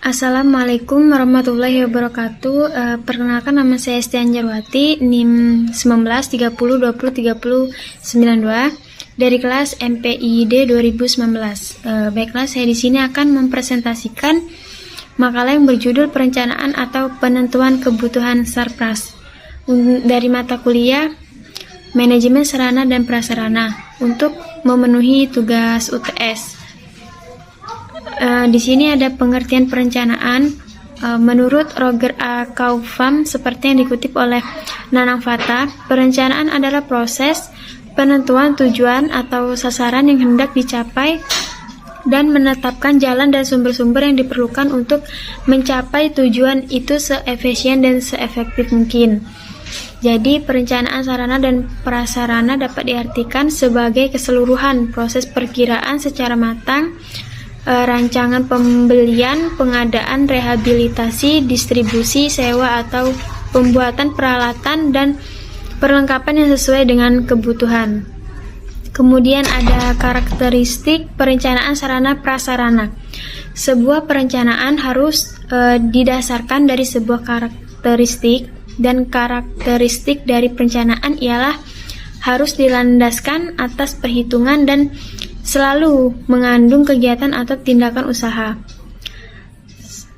Assalamualaikum warahmatullahi wabarakatuh. Perkenalkan, nama saya Estian Jarwati, NIM 1930203092 dari kelas MPID 2019. Baiklah, saya di sini akan mempresentasikan makalah yang berjudul perencanaan atau penentuan kebutuhan Sarpras dari mata kuliah Manajemen Sarana dan Prasarana untuk memenuhi tugas UTS. Di sini ada pengertian perencanaan menurut Roger A. Kaufman seperti yang dikutip oleh Nanang Fata. Perencanaan adalah proses penentuan tujuan atau sasaran yang hendak dicapai dan menetapkan jalan dan sumber-sumber yang diperlukan untuk mencapai tujuan itu seefisien dan seefektif mungkin. Jadi, perencanaan sarana dan prasarana dapat diartikan sebagai keseluruhan proses perkiraan secara matang, rancangan pembelian, pengadaan, rehabilitasi, distribusi, sewa atau pembuatan peralatan dan perlengkapan yang sesuai dengan kebutuhan. Kemudian ada karakteristik perencanaan sarana prasarana. Sebuah perencanaan harus didasarkan dari sebuah karakteristik, dan karakteristik dari perencanaan ialah harus dilandaskan atas perhitungan dan selalu mengandung kegiatan atau tindakan usaha.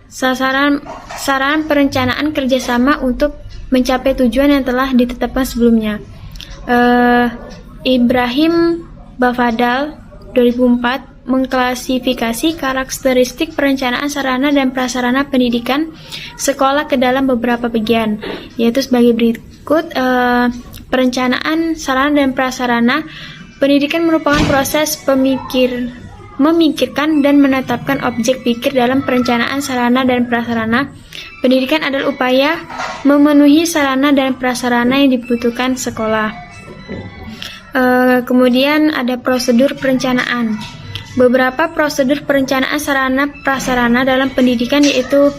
Sasaran perencanaan kerjasama untuk mencapai tujuan yang telah ditetapkan sebelumnya. Ibrahim Bafadal 2004 mengklasifikasi karakteristik perencanaan sarana dan prasarana pendidikan sekolah ke dalam beberapa bagian, yaitu sebagai berikut. Perencanaan sarana dan prasarana pendidikan merupakan proses memikirkan dan menetapkan objek pikir dalam perencanaan sarana dan prasarana. Pendidikan adalah upaya memenuhi sarana dan prasarana yang dibutuhkan sekolah. Kemudian ada prosedur perencanaan. Beberapa prosedur perencanaan sarana prasarana dalam pendidikan yaitu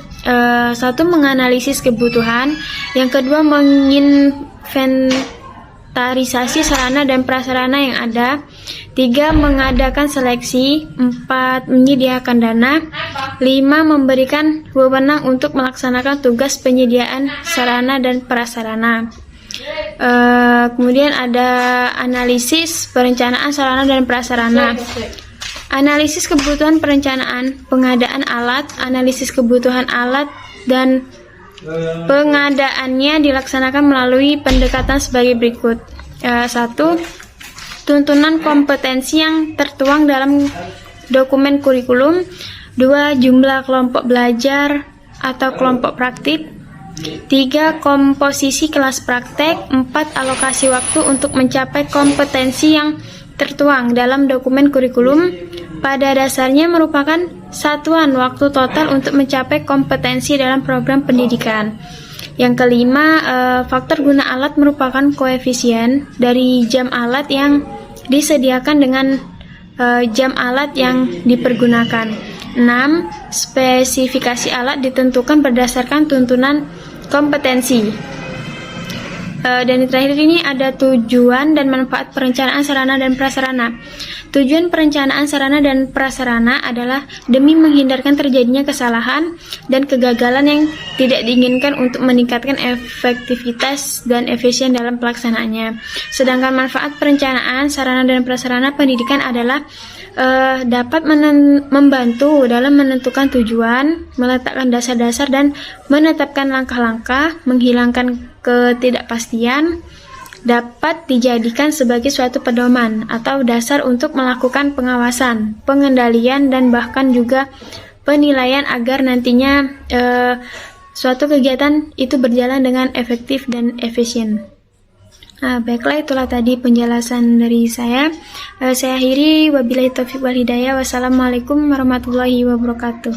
satu, menganalisis kebutuhan, yang kedua, menginventarisasi sarana dan prasarana yang ada, 3, mengadakan seleksi, 4, menyediakan dana, 5, memberikan wewenang untuk melaksanakan tugas penyediaan sarana dan prasarana. Kemudian ada analisis perencanaan sarana dan prasarana. Analisis kebutuhan perencanaan, pengadaan alat, analisis kebutuhan alat dan pengadaannya dilaksanakan melalui pendekatan sebagai berikut. 1. Tuntunan kompetensi yang tertuang dalam dokumen kurikulum. 2. Jumlah kelompok belajar atau kelompok praktik. 3. Komposisi kelas praktek. 4. Alokasi waktu untuk mencapai kompetensi yang tertuang dalam dokumen kurikulum. Pada dasarnya merupakan satuan waktu total untuk mencapai kompetensi dalam program pendidikan. Yang kelima, faktor guna alat merupakan koefisien dari jam alat yang disediakan dengan jam alat yang dipergunakan. 6. Spesifikasi alat ditentukan berdasarkan tuntunan kompetensi. Dan yang terakhir ini ada tujuan dan manfaat perencanaan sarana dan prasarana. Tujuan perencanaan sarana dan prasarana adalah demi menghindarkan terjadinya kesalahan dan kegagalan yang tidak diinginkan untuk meningkatkan efektivitas dan efisien dalam pelaksanaannya. Sedangkan manfaat perencanaan sarana dan prasarana pendidikan adalah dapat membantu dalam menentukan tujuan, meletakkan dasar-dasar dan menetapkan langkah-langkah, menghilangkan ketidakpastian, dapat dijadikan sebagai suatu pedoman atau dasar untuk melakukan pengawasan, pengendalian, dan bahkan juga penilaian agar nantinya suatu kegiatan itu berjalan dengan efektif dan efisien. Baiklah, itulah tadi penjelasan dari saya. Saya akhiri, wabillahi taufiq wal hidayah. Wassalamualaikum warahmatullahi wabarakatuh.